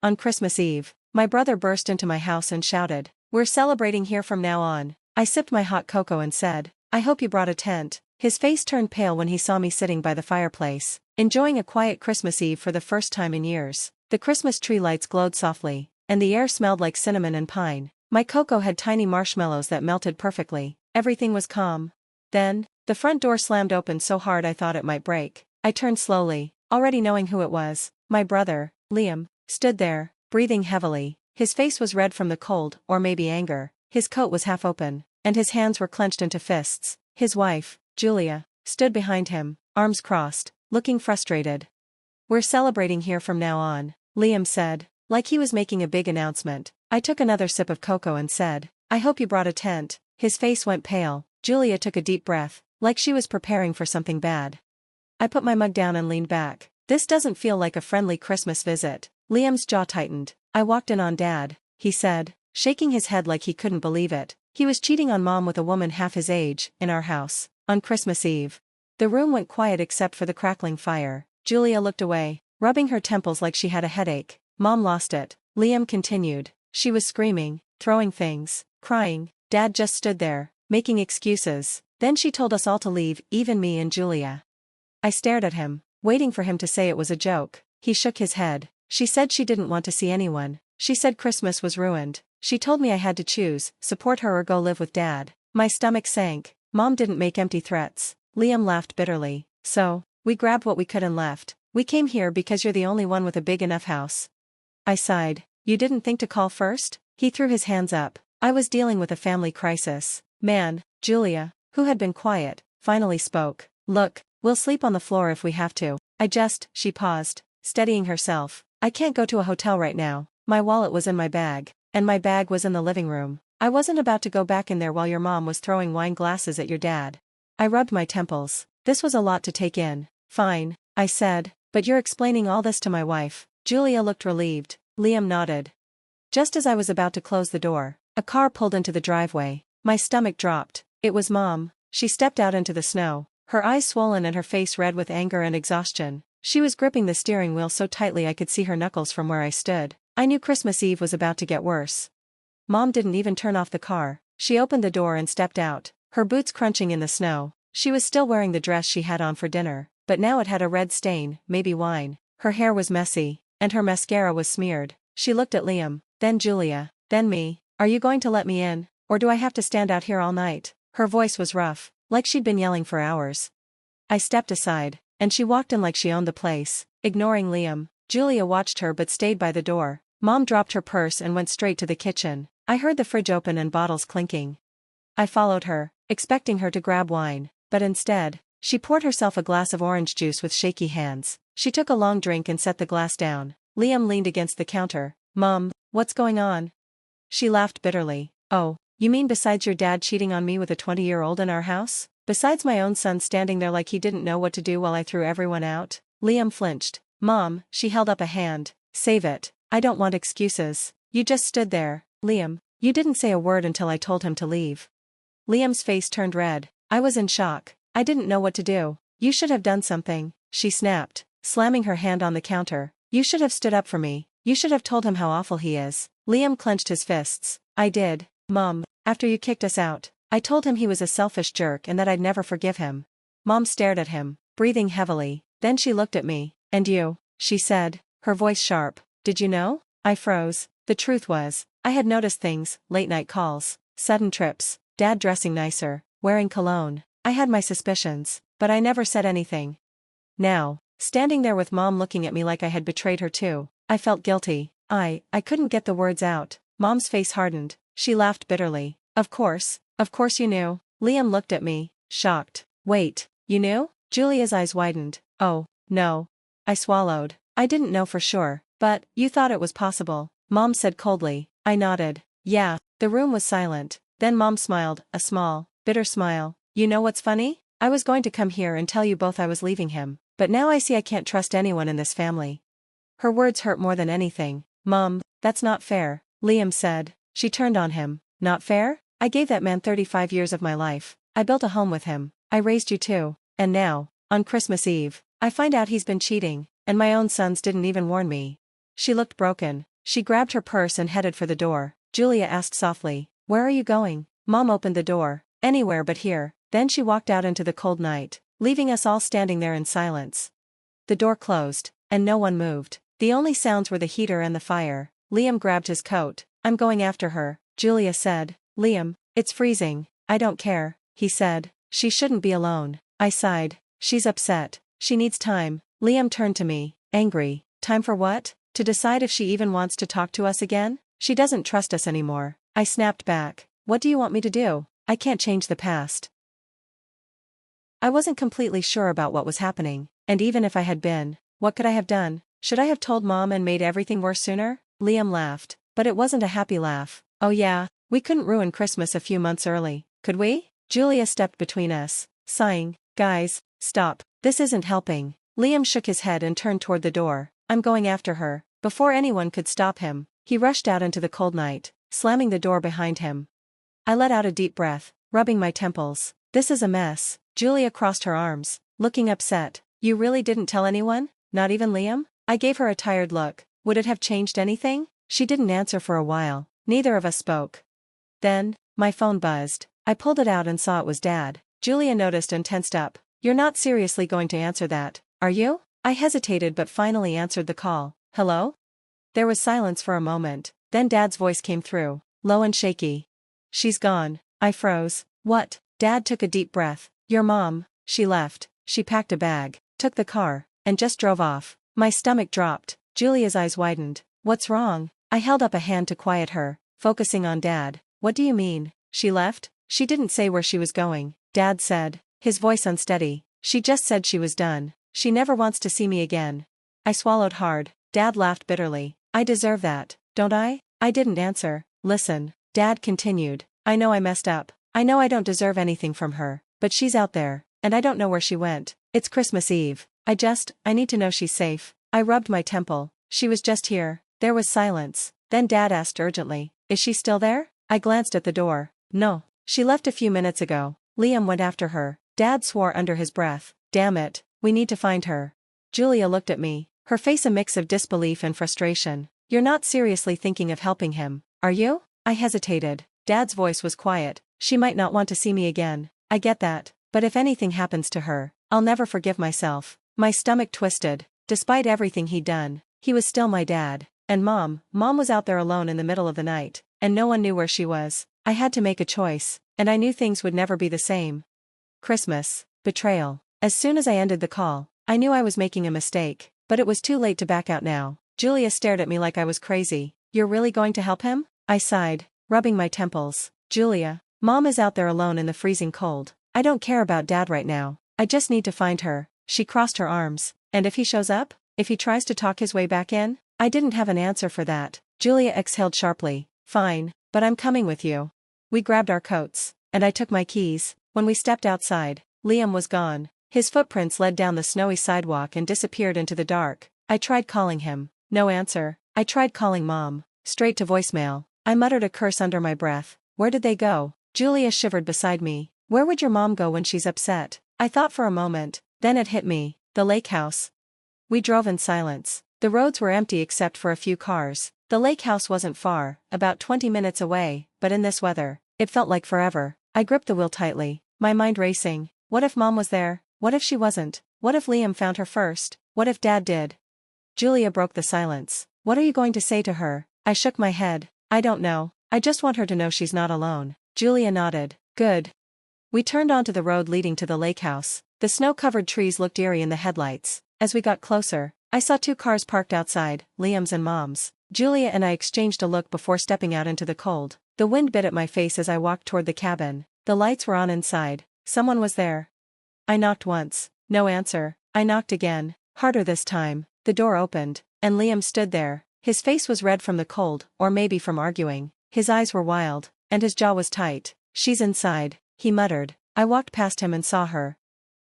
On Christmas Eve, my brother burst into my house and shouted, "We're celebrating here from now on." I sipped my hot cocoa and said, "I hope you brought a tent." His face turned pale when he saw me sitting by the fireplace, enjoying a quiet Christmas Eve for the first time in years. The Christmas tree lights glowed softly, and the air smelled like cinnamon and pine. My cocoa had tiny marshmallows that melted perfectly. Everything was calm. Then, the front door slammed open so hard I thought it might break. I turned slowly, already knowing who it was. My brother, Liam, stood there, breathing heavily. His face was red from the cold, or maybe anger. His coat was half open, and his hands were clenched into fists. His wife, Julia, stood behind him, arms crossed, looking frustrated. "We're celebrating here from now on," Liam said, like he was making a big announcement. I took another sip of cocoa and said, "I hope you brought a tent." His face went pale. Julia took a deep breath, like she was preparing for something bad. I put my mug down and leaned back. "This doesn't feel like a friendly Christmas visit." Liam's jaw tightened. "I walked in on Dad," he said, shaking his head like he couldn't believe it. "He was cheating on Mom with a woman half his age, in our house, on Christmas Eve." The room went quiet except for the crackling fire. Julia looked away, rubbing her temples like she had a headache. "Mom lost it," Liam continued. "She was screaming, throwing things, crying. Dad just stood there, making excuses. Then she told us all to leave, even me and Julia." I stared at him, waiting for him to say it was a joke. He shook his head. "She said she didn't want to see anyone. She said Christmas was ruined. She told me I had to choose, support her or go live with Dad." My stomach sank. Mom didn't make empty threats. Liam laughed bitterly. "So, we grabbed what we could and left. We came here because you're the only one with a big enough house." I sighed. "You didn't think to call first?" He threw his hands up. "I was dealing with a family crisis." "Man," Julia, who had been quiet, finally spoke. "Look, we'll sleep on the floor if we have to." She paused, steadying herself. "I can't go to a hotel right now. My wallet was in my bag, and my bag was in the living room. I wasn't about to go back in there while your mom was throwing wine glasses at your dad." I rubbed my temples. This was a lot to take in. "Fine," I said, "but you're explaining all this to my wife." Julia looked relieved. Liam nodded. Just as I was about to close the door, a car pulled into the driveway. My stomach dropped. It was Mom. She stepped out into the snow, her eyes swollen and her face red with anger and exhaustion. She was gripping the steering wheel so tightly I could see her knuckles from where I stood. I knew Christmas Eve was about to get worse. Mom didn't even turn off the car. She opened the door and stepped out, her boots crunching in the snow. She was still wearing the dress she had on for dinner, but now it had a red stain, maybe wine. Her hair was messy, and her mascara was smeared. She looked at Liam, then Julia, then me. "Are you going to let me in, or do I have to stand out here all night?" Her voice was rough, like she'd been yelling for hours. I stepped aside, and she walked in like she owned the place, ignoring Liam. Julia watched her but stayed by the door. Mom dropped her purse and went straight to the kitchen. I heard the fridge open and bottles clinking. I followed her, expecting her to grab wine, but instead, she poured herself a glass of orange juice with shaky hands. She took a long drink and set the glass down. Liam leaned against the counter. "Mom, what's going on?" She laughed bitterly. "Oh, you mean besides your dad cheating on me with a 20-year-old in our house? Besides my own son standing there like he didn't know what to do while I threw everyone out?" Liam flinched. "Mom," she held up a hand. "Save it. I don't want excuses. You just stood there, Liam. You didn't say a word until I told him to leave." Liam's face turned red. I was in shock. I didn't know what to do. "You should have done something," she snapped, slamming her hand on the counter. "You should have stood up for me. You should have told him how awful he is." Liam clenched his fists. "I did, Mom, after you kicked us out. I told him he was a selfish jerk and that I'd never forgive him." Mom stared at him, breathing heavily. Then she looked at me. "And you," she said, her voice sharp. "Did you know?" I froze. The truth was, I had noticed things: late-night calls, sudden trips, Dad dressing nicer, wearing cologne. I had my suspicions, but I never said anything. Now, standing there with Mom looking at me like I had betrayed her too, I felt guilty. I couldn't get the words out. Mom's face hardened. She laughed bitterly. Of course you knew." Liam looked at me, shocked. "Wait, you knew?" Julia's eyes widened. "Oh, no." I swallowed. "I didn't know for sure, but you thought it was possible," Mom said coldly. I nodded. "Yeah." The room was silent. Then Mom smiled, a small, bitter smile. "You know what's funny? I was going to come here and tell you both I was leaving him, but now I see I can't trust anyone in this family." Her words hurt more than anything. "Mom, that's not fair," Liam said. She turned on him. "Not fair? I gave that man 35 years of my life. I built a home with him. I raised you too. And now, on Christmas Eve, I find out he's been cheating, and my own sons didn't even warn me." She looked broken. She grabbed her purse and headed for the door. Julia asked softly, "Where are you going?" Mom opened the door. "Anywhere but here." Then she walked out into the cold night, leaving us all standing there in silence. The door closed, and no one moved. The only sounds were the heater and the fire. Liam grabbed his coat. "I'm going after her," Julia said. "Liam, it's freezing." "I don't care," he said. "She shouldn't be alone." I sighed. "She's upset. She needs time." Liam turned to me, angry. "Time for what? To decide if she even wants to talk to us again? She doesn't trust us anymore." I snapped back. "What do you want me to do? I can't change the past." I wasn't completely sure about what was happening, and even if I had been, what could I have done? Should I have told Mom and made everything worse sooner? Liam laughed, but it wasn't a happy laugh. "Oh yeah, we couldn't ruin Christmas a few months early, could we?" Julia stepped between us, sighing. "Guys, stop. This isn't helping." Liam shook his head and turned toward the door. "I'm going after her." Before anyone could stop him, he rushed out into the cold night, slamming the door behind him. I let out a deep breath, rubbing my temples. "This is a mess." Julia crossed her arms, looking upset. "You really didn't tell anyone? Not even Liam?" I gave her a tired look. Would it have changed anything? She didn't answer for a while. Neither of us spoke. Then, my phone buzzed. I pulled it out and saw it was Dad. Julia noticed and tensed up. "You're not seriously going to answer that, are you?" I hesitated but finally answered the call. "Hello?" There was silence for a moment, then Dad's voice came through, low and shaky. "She's gone." I froze. "What?" Dad took a deep breath. "Your mom, she left, she packed a bag, took the car, and just drove off." My stomach dropped. Julia's eyes widened. "What's wrong?" I held up a hand to quiet her, focusing on Dad. "What do you mean? She left?" "She didn't say where she was going," Dad said, his voice unsteady. "She just said she was done. She never wants to see me again." I swallowed hard. Dad laughed bitterly. "I deserve that, don't I?" I didn't answer. "Listen," Dad continued. "I know I messed up. I know I don't deserve anything from her, but she's out there, and I don't know where she went. It's Christmas Eve. I need to know she's safe." I rubbed my temple. "She was just here." There was silence. Then Dad asked urgently, "Is she still there?" I glanced at the door. "No. She left a few minutes ago. Liam went after her." Dad swore under his breath. "Damn it, we need to find her." Julia looked at me, her face a mix of disbelief and frustration. "You're not seriously thinking of helping him, are you?" I hesitated. Dad's voice was quiet. "She might not want to see me again. I get that, but if anything happens to her, I'll never forgive myself." My stomach twisted. Despite everything he'd done, he was still my dad. And Mom was out there alone in the middle of the night, and no one knew where she was. I had to make a choice, and I knew things would never be the same. Christmas, betrayal. As soon as I ended the call, I knew I was making a mistake, but it was too late to back out now. Julia stared at me like I was crazy. "You're really going to help him?" I sighed, rubbing my temples. "Julia, Mom is out there alone in the freezing cold. I don't care about Dad right now. I just need to find her." She crossed her arms. "And if he shows up? If he tries to talk his way back in?" I didn't have an answer for that. Julia exhaled sharply. "Fine, but I'm coming with you." We grabbed our coats, and I took my keys. When we stepped outside, Liam was gone. His footprints led down the snowy sidewalk and disappeared into the dark. I tried calling him. No answer. I tried calling Mom. Straight to voicemail. I muttered a curse under my breath. Where did they go? Julia shivered beside me. "Where would your mom go when she's upset?" I thought for a moment, then it hit me. The lake house. We drove in silence. The roads were empty except for a few cars. The lake house wasn't far, about 20 minutes away, but in this weather, it felt like forever. I gripped the wheel tightly, my mind racing. What if Mom was there? What if she wasn't? What if Liam found her first? What if Dad did? Julia broke the silence. "What are you going to say to her?" I shook my head. "I don't know. I just want her to know she's not alone." Julia nodded. "Good." We turned onto the road leading to the lake house. The snow-covered trees looked eerie in the headlights. As we got closer, I saw 2 cars parked outside, Liam's and Mom's. Julia and I exchanged a look before stepping out into the cold. The wind bit at my face as I walked toward the cabin. The lights were on inside. Someone was there. I knocked once. No answer. I knocked again. Harder this time. The door opened, and Liam stood there. His face was red from the cold, or maybe from arguing. His eyes were wild, and his jaw was tight. "She's inside," he muttered. I walked past him and saw her.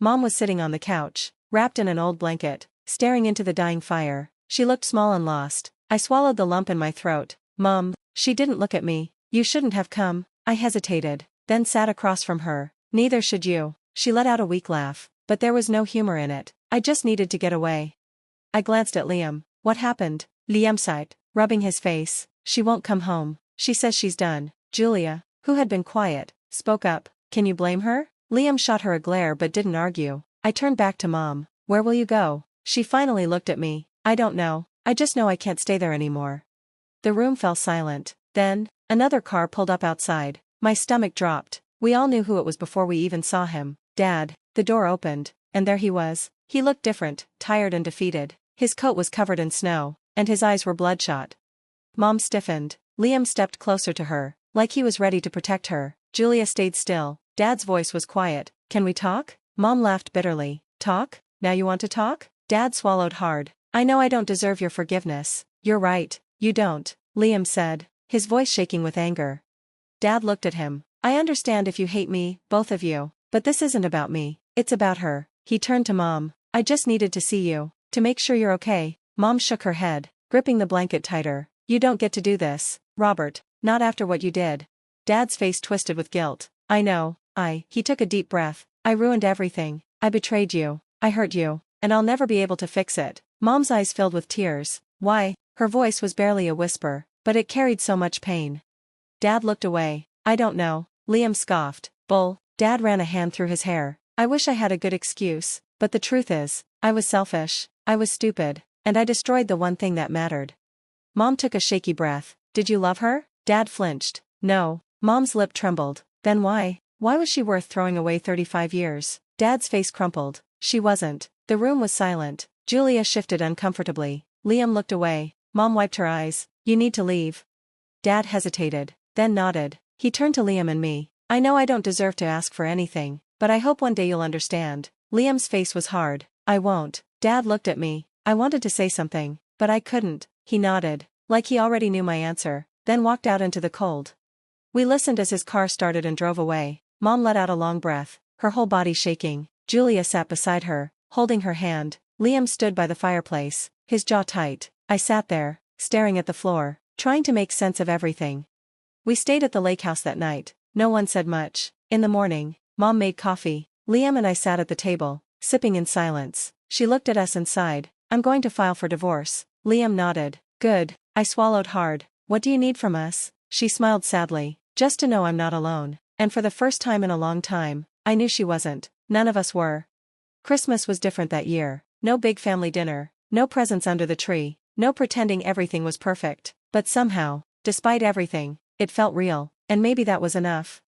Mom was sitting on the couch, wrapped in an old blanket, staring into the dying fire. She looked small and lost. I swallowed the lump in my throat. "Mom." She didn't look at me. "You shouldn't have come." I hesitated, then sat across from her. "Neither should you." She let out a weak laugh, but there was no humor in it. I just needed to get away. I glanced at Liam. "What happened?" Liam sighed. rubbing his face. She won't come home. She says she's done. Julia, who had been quiet, spoke up. Can you blame her? Liam shot her a glare but didn't argue. I turned back to Mom. Where will you go? She finally looked at me. I don't know. I just know I can't stay there anymore. The room fell silent. Then, another car pulled up outside. My stomach dropped. We all knew who it was before we even saw him. Dad. The door opened, and there he was. He looked different, tired and defeated. His coat was covered in snow, and his eyes were bloodshot. Mom stiffened. Liam stepped closer to her, like he was ready to protect her. Julia stayed still. Dad's voice was quiet. Can we talk? Mom laughed bitterly. Talk? Now you want to talk? Dad swallowed hard. I know I don't deserve your forgiveness. You're right, you don't, Liam said, his voice shaking with anger. Dad looked at him. I understand if you hate me, both of you, but this isn't about me, it's about her. He turned to Mom. I just needed to see you, to make sure you're okay. Mom shook her head, gripping the blanket tighter. You don't get to do this, Robert, not after what you did. Dad's face twisted with guilt. I know, he took a deep breath. I ruined everything. I betrayed you. I hurt you, and I'll never be able to fix it. Mom's eyes filled with tears. Why? Her voice was barely a whisper, but it carried so much pain. Dad looked away. I don't know. Liam scoffed. Bull. Dad ran a hand through his hair. I wish I had a good excuse, but the truth is, I was selfish, I was stupid, and I destroyed the one thing that mattered. Mom took a shaky breath. Did you love her? Dad flinched. No. Mom's lip trembled. Then why? Why was she worth throwing away 35 years? Dad's face crumpled. She wasn't. The room was silent. Julia shifted uncomfortably. Liam looked away. Mom wiped her eyes. You need to leave. Dad hesitated, then nodded. He turned to Liam and me. I know I don't deserve to ask for anything, but I hope one day you'll understand. Liam's face was hard. I won't. Dad looked at me. I wanted to say something, but I couldn't. He nodded, like he already knew my answer, then walked out into the cold. We listened as his car started and drove away. Mom let out a long breath, her whole body shaking. Julia sat beside her, holding her hand. Liam stood by the fireplace, his jaw tight. I sat there, staring at the floor, trying to make sense of everything. We stayed at the lake house that night. No one said much. In the morning, Mom made coffee. Liam and I sat at the table, sipping in silence. She looked at us and sighed. I'm going to file for divorce. Liam nodded. Good. I swallowed hard. What do you need from us? She smiled sadly. Just to know I'm not alone. And for the first time in a long time, I knew she wasn't. None of us were. Christmas was different that year. No big family dinner. No presents under the tree. No pretending everything was perfect. But somehow, despite everything, it felt real. And maybe that was enough.